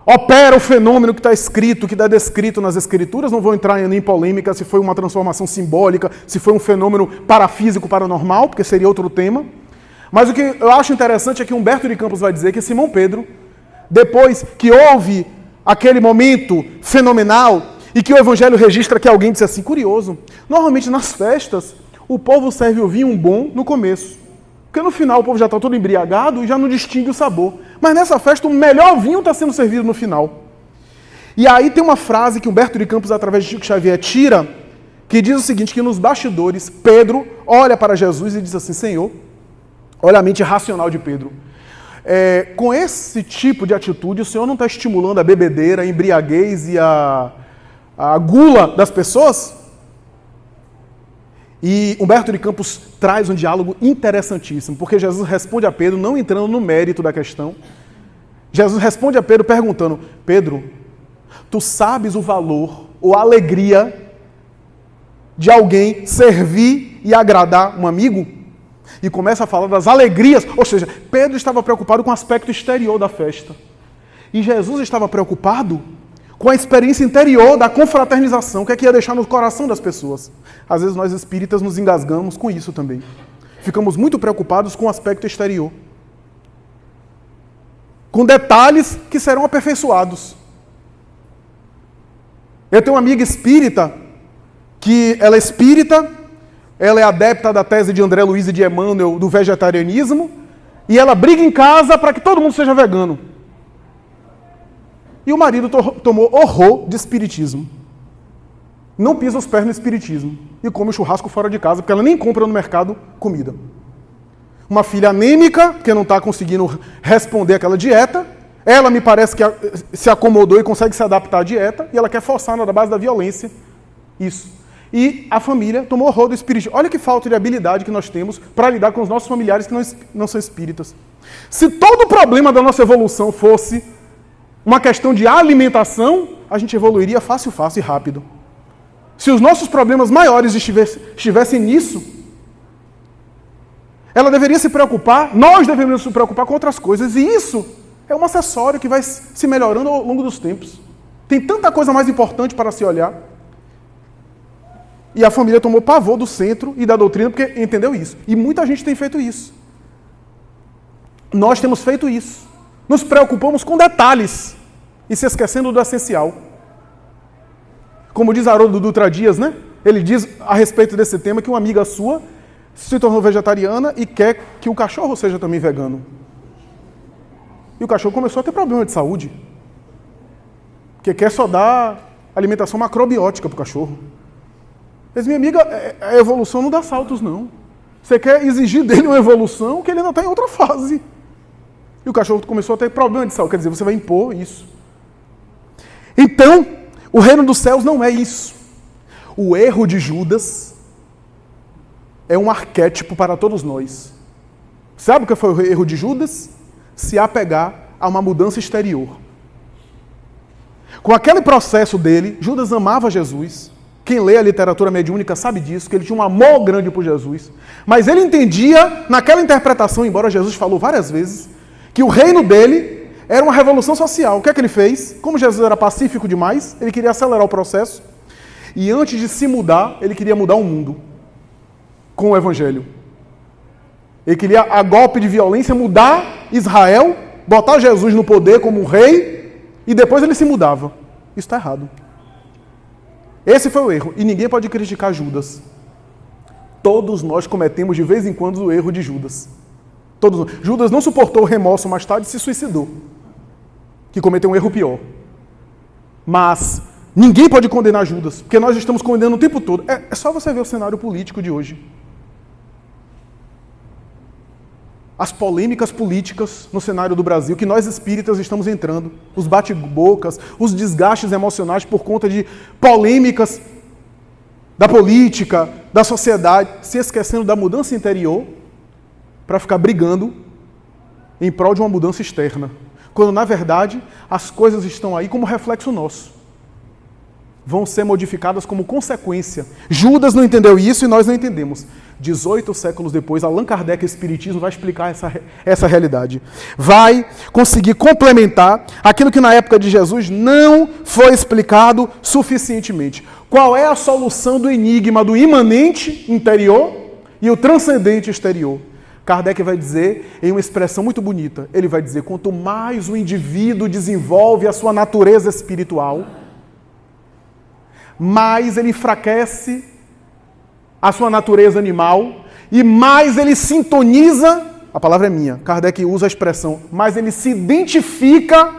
opera o fenômeno que está escrito, que está descrito nas Escrituras. Não vou entrar em polêmica se foi uma transformação simbólica, se foi um fenômeno parafísico, paranormal, porque seria outro tema. Mas o que eu acho interessante é que Humberto de Campos vai dizer que Simão Pedro, depois que houve aquele momento fenomenal e que o Evangelho registra que alguém disse assim, curioso, normalmente nas festas o povo serve o vinho bom no começo. Porque no final o povo já está todo embriagado e já não distingue o sabor. Mas nessa festa o melhor vinho está sendo servido no final. E aí tem uma frase que Humberto de Campos, através de Chico Xavier, tira, que diz o seguinte, que nos bastidores, Pedro olha para Jesus e diz assim, Senhor, olha a mente racional de Pedro, com esse tipo de atitude o Senhor não está estimulando a bebedeira, a embriaguez e a gula das pessoas. E Humberto de Campos traz um diálogo interessantíssimo, porque Jesus responde a Pedro, não entrando no mérito da questão. Jesus responde a Pedro perguntando: Pedro, tu sabes o valor ou a alegria de alguém servir e agradar um amigo? E começa a falar das alegrias, ou seja, Pedro estava preocupado com o aspecto exterior da festa. E Jesus estava preocupado com a experiência interior da confraternização, que é que ia deixar no coração das pessoas. Às vezes nós espíritas nos engasgamos com isso também. Ficamos muito preocupados com o aspecto exterior, com detalhes que serão aperfeiçoados. Eu tenho uma amiga espírita, que ela é espírita, ela é adepta da tese de André Luiz e de Emmanuel do vegetarianismo, e ela briga em casa para que todo mundo seja vegano. E o marido tomou horror de espiritismo. Não pisa os pés no espiritismo. E come o churrasco fora de casa, porque ela nem compra no mercado comida. Uma filha anêmica, que não está conseguindo responder àquela dieta. Ela me parece que se acomodou e consegue se adaptar à dieta, e ela quer forçar na base da violência isso. E a família tomou horror do espiritismo. Olha que falta de habilidade que nós temos para lidar com os nossos familiares que não são espíritas. Se todo o problema da nossa evolução fosse uma questão de alimentação, a gente evoluiria fácil e rápido. Se os nossos problemas maiores estivessem nisso, ela deveria se preocupar, nós deveríamos se preocupar com outras coisas, e isso é um acessório que vai se melhorando ao longo dos tempos. Tem tanta coisa mais importante para se olhar. E a família tomou pavor do centro e da doutrina, porque entendeu isso. E muita gente tem feito isso. Nós temos feito isso. Nos preocupamos com detalhes e se esquecendo do essencial. Como diz Haroldo Dutra Dias, né? Ele diz a respeito desse tema que uma amiga sua se tornou vegetariana e quer que o cachorro seja também vegano. E o cachorro começou a ter problema de saúde. Porque quer só dar alimentação macrobiótica para o cachorro. Mas, minha amiga, a evolução não dá saltos, não. Você quer exigir dele uma evolução que ele ainda está em outra fase. E o cachorro começou a ter problema de saúde. Quer dizer, você vai impor isso. Então, o reino dos céus não é isso. O erro de Judas é um arquétipo para todos nós. Sabe o que foi o erro de Judas? Se apegar a uma mudança exterior. Com aquele processo dele, Judas amava Jesus. Quem lê a literatura mediúnica sabe disso, que ele tinha um amor grande por Jesus. Mas ele entendia, naquela interpretação, embora Jesus falou várias vezes, que o reino dele era uma revolução social. O que é que ele fez? Como Jesus era pacífico demais, ele queria acelerar o processo. E antes de se mudar, ele queria mudar o mundo com o evangelho. Ele queria, a golpe de violência, mudar Israel, botar Jesus no poder como um rei, e depois ele se mudava. Isso está errado. Esse foi o erro. E ninguém pode criticar Judas. Todos nós cometemos de vez em quando o erro de Judas. Todos nós. Judas não suportou o remorso mais tarde e se suicidou. Que cometeu um erro pior. Mas ninguém pode condenar Judas, porque nós estamos condenando o tempo todo. É só você ver o cenário político de hoje. As polêmicas políticas no cenário do Brasil, que nós espíritas estamos entrando, os bate-bocas, os desgastes emocionais por conta de polêmicas da política, da sociedade, se esquecendo da mudança interior para ficar brigando em prol de uma mudança externa. Quando, na verdade, as coisas estão aí como reflexo nosso. Vão ser modificadas como consequência. Judas não entendeu isso e nós não entendemos. 18 séculos depois, Allan Kardec, Espiritismo, vai explicar essa realidade. Vai conseguir complementar aquilo que na época de Jesus não foi explicado suficientemente. Qual é a solução do enigma do imanente interior e o transcendente exterior? Kardec vai dizer em uma expressão muito bonita. Ele vai dizer, quanto mais o indivíduo desenvolve a sua natureza espiritual, mais ele enfraquece a sua natureza animal e mais ele sintoniza, a palavra é minha, Kardec usa a expressão, mais ele se identifica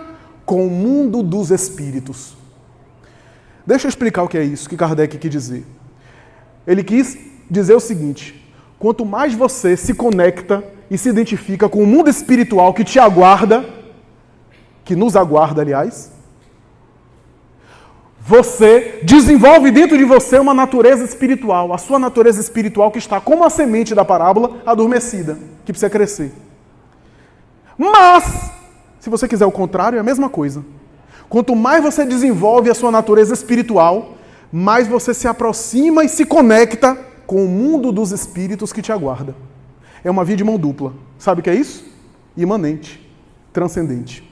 com o mundo dos espíritos. Deixa eu explicar o que é isso que Kardec quis dizer. Ele quis dizer o seguinte, quanto mais você se conecta e se identifica com o mundo espiritual que te aguarda, que nos aguarda, aliás, você desenvolve dentro de você uma natureza espiritual, a sua natureza espiritual que está como a semente da parábola adormecida, que precisa crescer. Mas, se você quiser o contrário, é a mesma coisa. Quanto mais você desenvolve a sua natureza espiritual, mais você se aproxima e se conecta com o mundo dos espíritos que te aguarda. É uma via de mão dupla. Sabe o que é isso? Imanente, transcendente.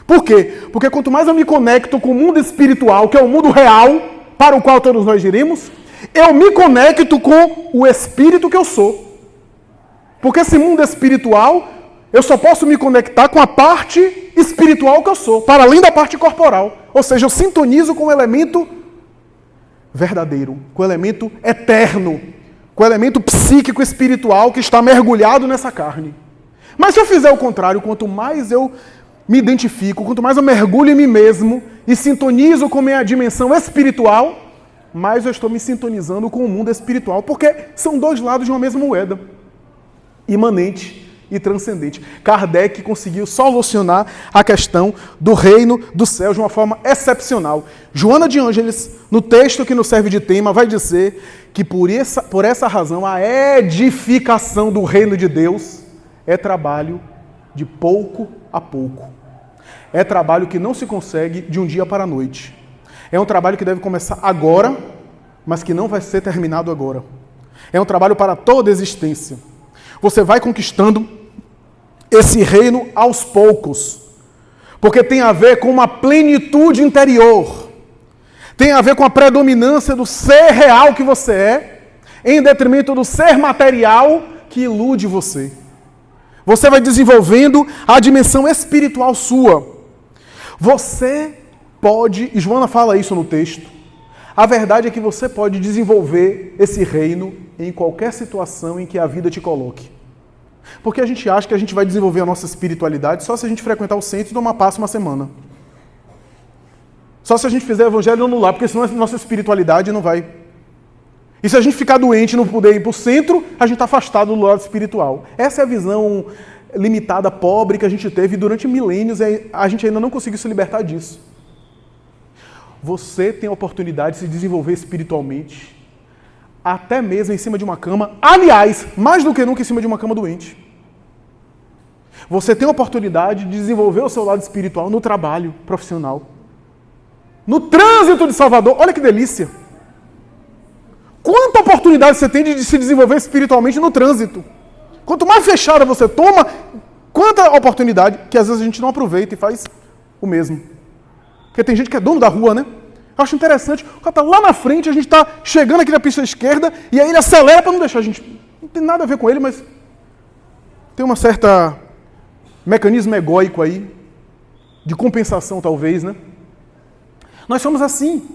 Por quê? Porque quanto mais eu me conecto com o mundo espiritual, que é o mundo real, para o qual todos nós iremos, eu me conecto com o espírito que eu sou. Porque esse mundo espiritual, eu só posso me conectar com a parte espiritual que eu sou, para além da parte corporal. Ou seja, eu sintonizo com o elemento verdadeiro, com o elemento eterno, com o elemento psíquico espiritual que está mergulhado nessa carne. Mas se eu fizer o contrário, quanto mais eu me identifico, quanto mais eu mergulho em mim mesmo e sintonizo com a minha dimensão espiritual, mais eu estou me sintonizando com o mundo espiritual, porque são dois lados de uma mesma moeda, imanente e transcendente. Kardec conseguiu solucionar a questão do reino dos céus de uma forma excepcional. Joana de Ângeles, no texto que nos serve de tema, vai dizer que por essa razão a edificação do reino de Deus é trabalho de pouco a pouco. É trabalho que não se consegue de um dia para a noite. É um trabalho que deve começar agora, mas que não vai ser terminado agora. É um trabalho para toda a existência. Você vai conquistando esse reino aos poucos, porque tem a ver com uma plenitude interior, tem a ver com a predominância do ser real que você é, em detrimento do ser material que ilude você. Você vai desenvolvendo a dimensão espiritual sua. Você pode, e Joana fala isso no texto, a verdade é que você pode desenvolver esse reino em qualquer situação em que a vida te coloque. Porque a gente acha que a gente vai desenvolver a nossa espiritualidade só se a gente frequentar o centro e tomar passo uma semana. Só se a gente fizer o evangelho no lar, porque senão a nossa espiritualidade não vai. E se a gente ficar doente e não puder ir para o centro, a gente está afastado do lado espiritual. Essa é a visão limitada, pobre que a gente teve durante milênios e a gente ainda não conseguiu se libertar disso. Você tem a oportunidade de se desenvolver espiritualmente, até mesmo em cima de uma cama, aliás, mais do que nunca em cima de uma cama doente. Você tem a oportunidade de desenvolver o seu lado espiritual no trabalho profissional. No trânsito de Salvador, olha que delícia! Quanta oportunidade você tem de se desenvolver espiritualmente no trânsito? Quanto mais fechada você toma, quanta oportunidade que às vezes a gente não aproveita e faz o mesmo. Porque tem gente que é dono da rua, né? Eu acho interessante, o cara está lá na frente, a gente está chegando aqui na pista esquerda, e aí ele acelera para não deixar a gente. Não tem nada a ver com ele, mas tem uma certa mecanismo egóico aí, de compensação talvez, né? Nós somos assim.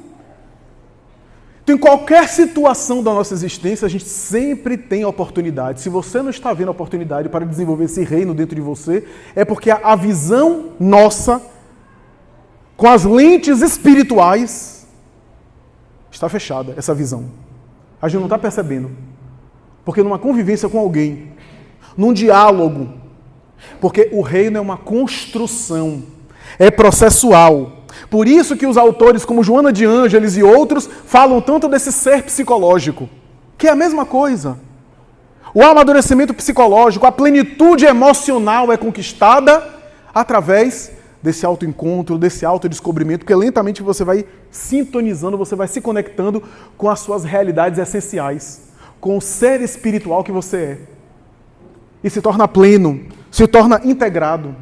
Então, em qualquer situação da nossa existência, a gente sempre tem oportunidade. Se você não está vendo a oportunidade para desenvolver esse reino dentro de você, é porque a visão nossa, com as lentes espirituais, está fechada, essa visão. A gente não está percebendo. Porque numa convivência com alguém, num diálogo, porque o reino é uma construção, é processual. Por isso que os autores como Joana de Ângeles e outros falam tanto desse ser psicológico, que é a mesma coisa. O amadurecimento psicológico, a plenitude emocional é conquistada através desse autoencontro, desse autodescobrimento, porque lentamente você vai sintonizando, você vai se conectando com as suas realidades essenciais, com o ser espiritual que você é. E se torna pleno, se torna integrado.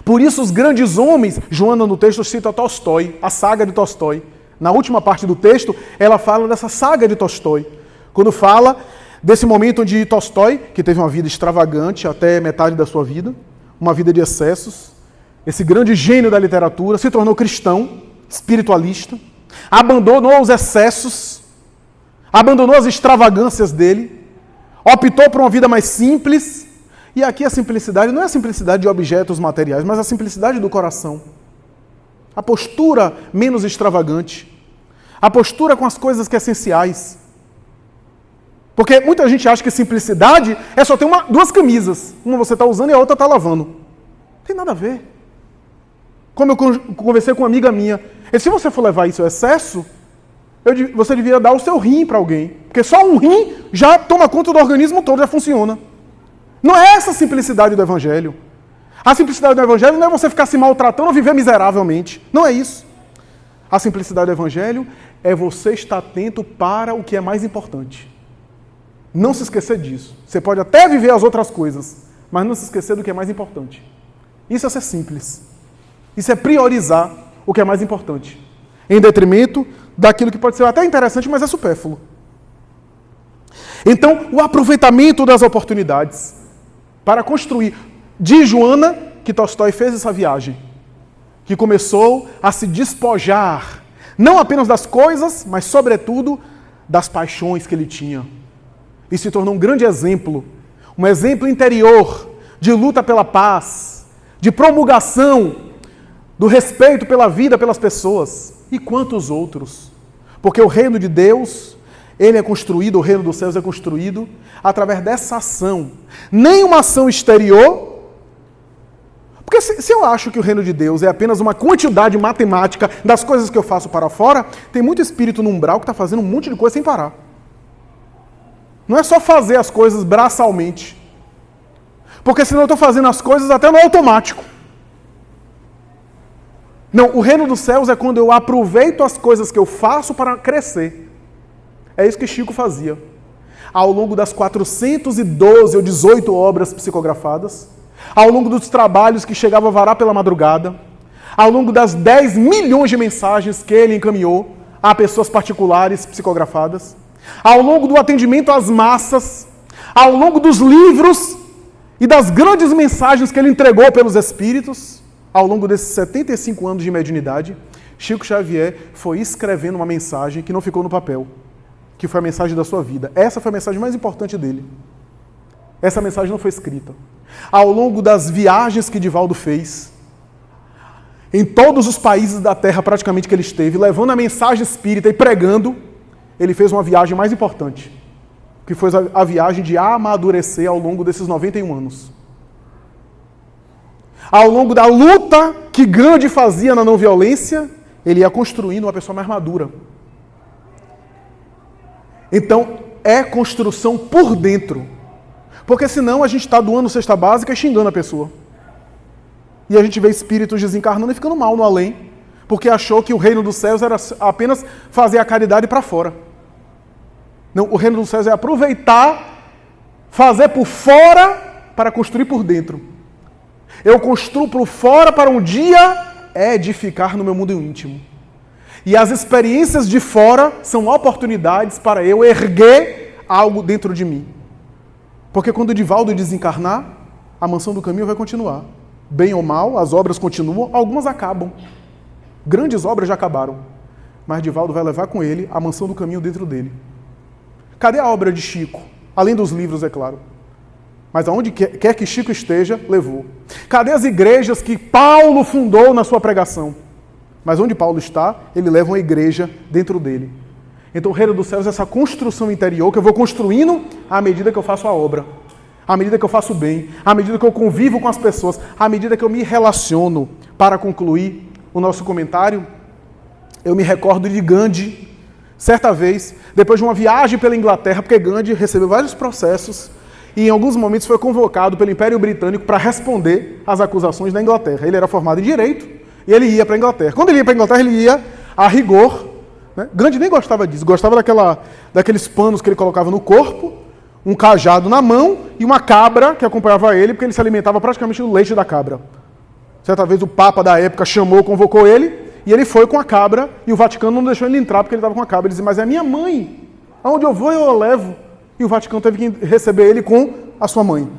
Por isso os grandes homens, Joana no texto cita Tolstói, a saga de Tolstói. Na última parte do texto, ela fala dessa saga de Tolstói. Quando fala desse momento onde Tolstói, que teve uma vida extravagante até metade da sua vida, uma vida de excessos, esse grande gênio da literatura, se tornou cristão, espiritualista, abandonou os excessos, abandonou as extravagâncias dele, optou por uma vida mais simples. E aqui a simplicidade não é a simplicidade de objetos materiais, mas a simplicidade do coração. A postura menos extravagante. A postura com as coisas que é essenciais. Porque muita gente acha que simplicidade é só ter duas camisas. Uma você está usando e a outra está lavando. Não tem nada a ver. Como eu conversei com uma amiga minha, se você for levar isso ao excesso, você devia dar o seu rim para alguém. Porque só um rim já toma conta do organismo todo, já funciona. Não é essa a simplicidade do Evangelho. A simplicidade do Evangelho não é você ficar se maltratando ou viver miseravelmente. Não é isso. A simplicidade do Evangelho é você estar atento para o que é mais importante. Não se esquecer disso. Você pode até viver as outras coisas, mas não se esquecer do que é mais importante. Isso é ser simples. Isso é priorizar o que é mais importante, em detrimento daquilo que pode ser até interessante, mas é supérfluo. Então, o aproveitamento das oportunidades para construir. Diz Joana que Tolstói fez essa viagem, que começou a se despojar, não apenas das coisas, mas sobretudo das paixões que ele tinha. E se tornou um grande exemplo, um exemplo interior de luta pela paz, de promulgação do respeito pela vida, pelas pessoas. E quantos outros? Porque o reino de Deus, ele é construído, o reino dos céus é construído através dessa ação. Nem uma ação exterior. Porque se eu acho que o reino de Deus é apenas uma quantidade matemática das coisas que eu faço para fora, tem muito espírito no umbral que está fazendo um monte de coisa sem parar. Não é só fazer as coisas braçalmente. Porque senão eu estou fazendo as coisas até no automático. Não, o reino dos céus é quando eu aproveito as coisas que eu faço para crescer. É isso que Chico fazia. Ao longo das 412 ou 18 obras psicografadas, ao longo dos trabalhos que chegava a varar pela madrugada, ao longo das 10 milhões de mensagens que ele encaminhou a pessoas particulares psicografadas, ao longo do atendimento às massas, ao longo dos livros e das grandes mensagens que ele entregou pelos espíritos, ao longo desses 75 anos de mediunidade, Chico Xavier foi escrevendo uma mensagem que não ficou no papel, que foi a mensagem da sua vida. Essa foi a mensagem mais importante dele. Essa mensagem não foi escrita. Ao longo das viagens que Divaldo fez, em todos os países da Terra praticamente que ele esteve, levando a mensagem espírita e pregando, ele fez uma viagem mais importante, que foi a viagem de amadurecer ao longo desses 91 anos. Ao longo da luta que Gandhi fazia na não violência, ele ia construindo uma pessoa mais madura. Então, é construção por dentro. Porque senão a gente está doando cesta básica e xingando a pessoa. E a gente vê espíritos desencarnando e ficando mal no além, porque achou que o reino dos céus era apenas fazer a caridade para fora. Não, o reino dos céus é aproveitar, fazer por fora para construir por dentro. Eu construo por fora para um dia edificar no meu mundo íntimo. E as experiências de fora são oportunidades para eu erguer algo dentro de mim. Porque quando o Divaldo desencarnar, a mansão do caminho vai continuar. Bem ou mal, as obras continuam, algumas acabam. Grandes obras já acabaram. Mas Divaldo vai levar com ele a mansão do caminho dentro dele. Cadê a obra de Chico? Além dos livros, é claro. Mas aonde quer que Chico esteja, levou. Cadê as igrejas que Paulo fundou na sua pregação? Mas onde Paulo está, ele leva uma igreja dentro dele. Então o reino dos céus é essa construção interior que eu vou construindo à medida que eu faço a obra, à medida que eu faço o bem, à medida que eu convivo com as pessoas, à medida que eu me relaciono. Para concluir o nosso comentário, eu me recordo de Gandhi, certa vez, depois de uma viagem pela Inglaterra, porque Gandhi recebeu vários processos e em alguns momentos foi convocado pelo Império Britânico para responder às acusações da Inglaterra. Ele era formado em Direito e ele ia para a Inglaterra. Quando ele ia para a Inglaterra, ele ia a rigor. Né? Gandhi nem gostava disso, gostava daqueles panos que ele colocava no corpo, um cajado na mão e uma cabra que acompanhava ele, porque ele se alimentava praticamente do leite da cabra. Certa vez o Papa da época convocou ele, e ele foi com a cabra, e o Vaticano não deixou ele entrar porque ele estava com a cabra. Ele disse, mas é minha mãe, aonde eu vou eu a levo. E o Vaticano teve que receber ele com a sua mãe,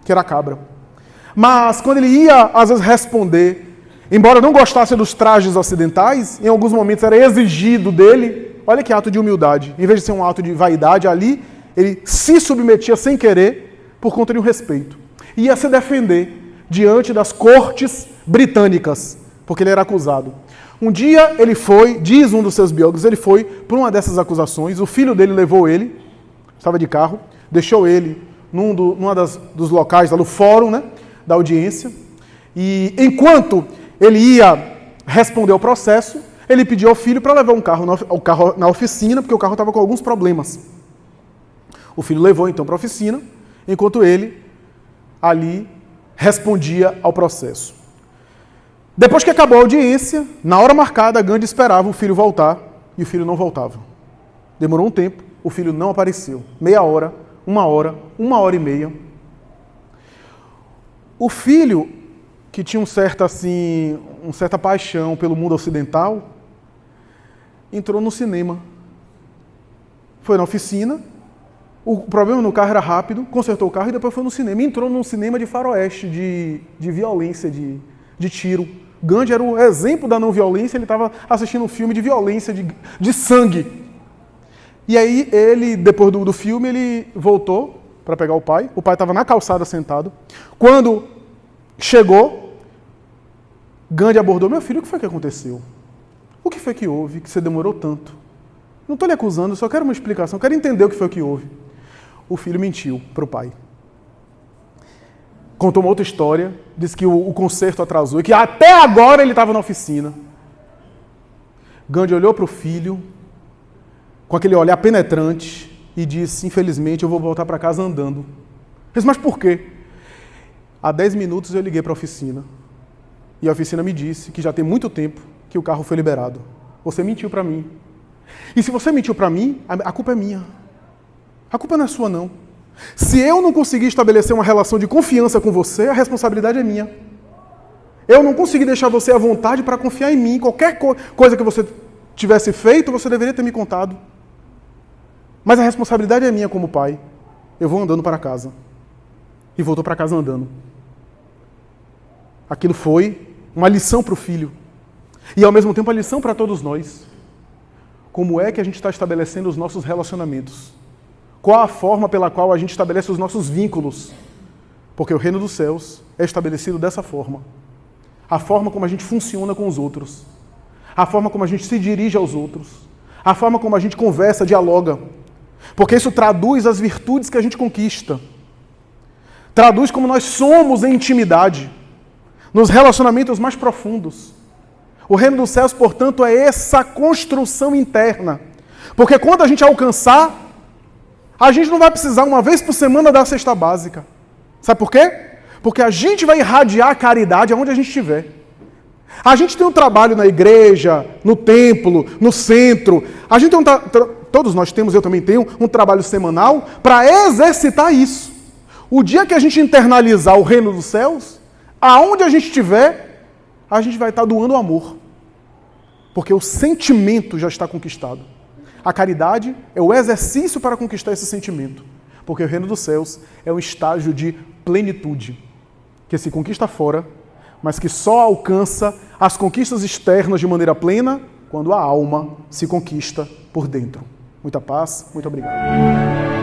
que era a cabra. Mas quando ele ia, às vezes, responder, embora não gostasse dos trajes ocidentais, em alguns momentos era exigido dele, olha que ato de humildade. Em vez de ser um ato de vaidade ali, ele se submetia sem querer por conta de um respeito. Ia se defender diante das cortes britânicas, porque ele era acusado. Um dia ele foi, diz um dos seus biógrafos, ele foi por uma dessas acusações, o filho dele levou ele, estava de carro, deixou ele num dos locais, lá no fórum, né, da audiência, e enquanto ele ia responder ao processo, ele pediu ao filho para levar o carro na oficina, porque o carro estava com alguns problemas. O filho levou então para a oficina, enquanto ele ali respondia ao processo. Depois que acabou a audiência, na hora marcada, Gandhi esperava o filho voltar e o filho não voltava. Demorou um tempo, o filho não apareceu. Meia hora, 1h30. O filho, que tinha uma certa paixão pelo mundo ocidental, entrou no cinema. Foi na oficina, o problema no carro era rápido, consertou o carro e depois foi no cinema. Entrou num cinema de faroeste, de violência, de tiro. Gandhi era o exemplo da não violência, ele estava assistindo um filme de violência, de sangue. E aí ele, depois do filme, ele voltou para pegar o pai estava na calçada sentado. Quando chegou, Gandhi abordou: meu filho, o que foi que aconteceu? O que foi que houve que você demorou tanto? Não estou lhe acusando, só quero uma explicação, quero entender o que foi que houve. O filho mentiu para o pai. Contou uma outra história, disse que o concerto atrasou e que até agora ele estava na oficina. Gandhi olhou para o filho com aquele olhar penetrante e disse: infelizmente eu vou voltar para casa andando. Eu disse: mas por quê? Há 10 minutos eu liguei para a oficina e a oficina me disse que já tem muito tempo que o carro foi liberado. Você mentiu para mim. E se você mentiu para mim, a culpa é minha. A culpa não é sua, não. Se eu não conseguir estabelecer uma relação de confiança com você, a responsabilidade é minha. Eu não consegui deixar você à vontade para confiar em mim. Qualquer coisa que você tivesse feito, você deveria ter me contado. Mas a responsabilidade é minha como pai. Eu vou andando para casa. E voltou para casa andando. Aquilo foi uma lição para o filho. E ao mesmo tempo a lição para todos nós. Como é que a gente está estabelecendo os nossos relacionamentos? Qual a forma pela qual a gente estabelece os nossos vínculos? Porque o reino dos céus é estabelecido dessa forma. A forma como a gente funciona com os outros. A forma como a gente se dirige aos outros. A forma como a gente conversa, dialoga. Porque isso traduz as virtudes que a gente conquista. Traduz como nós somos em intimidade. Nos relacionamentos mais profundos. O reino dos céus, portanto, é essa construção interna. Porque quando a gente alcançar, a gente não vai precisar, uma vez por semana, dar a cesta básica. Sabe por quê? Porque a gente vai irradiar a caridade aonde a gente estiver. A gente tem um trabalho na igreja, no templo, no centro. A gente tem todos nós temos, eu também tenho, um trabalho semanal para exercitar isso. O dia que a gente internalizar o reino dos céus, aonde a gente estiver, a gente vai estar doando amor. Porque o sentimento já está conquistado. A caridade é o exercício para conquistar esse sentimento. Porque o reino dos céus é um estágio de plenitude, que se conquista fora, mas que só alcança as conquistas externas de maneira plena quando a alma se conquista por dentro. Muita paz, muito obrigado.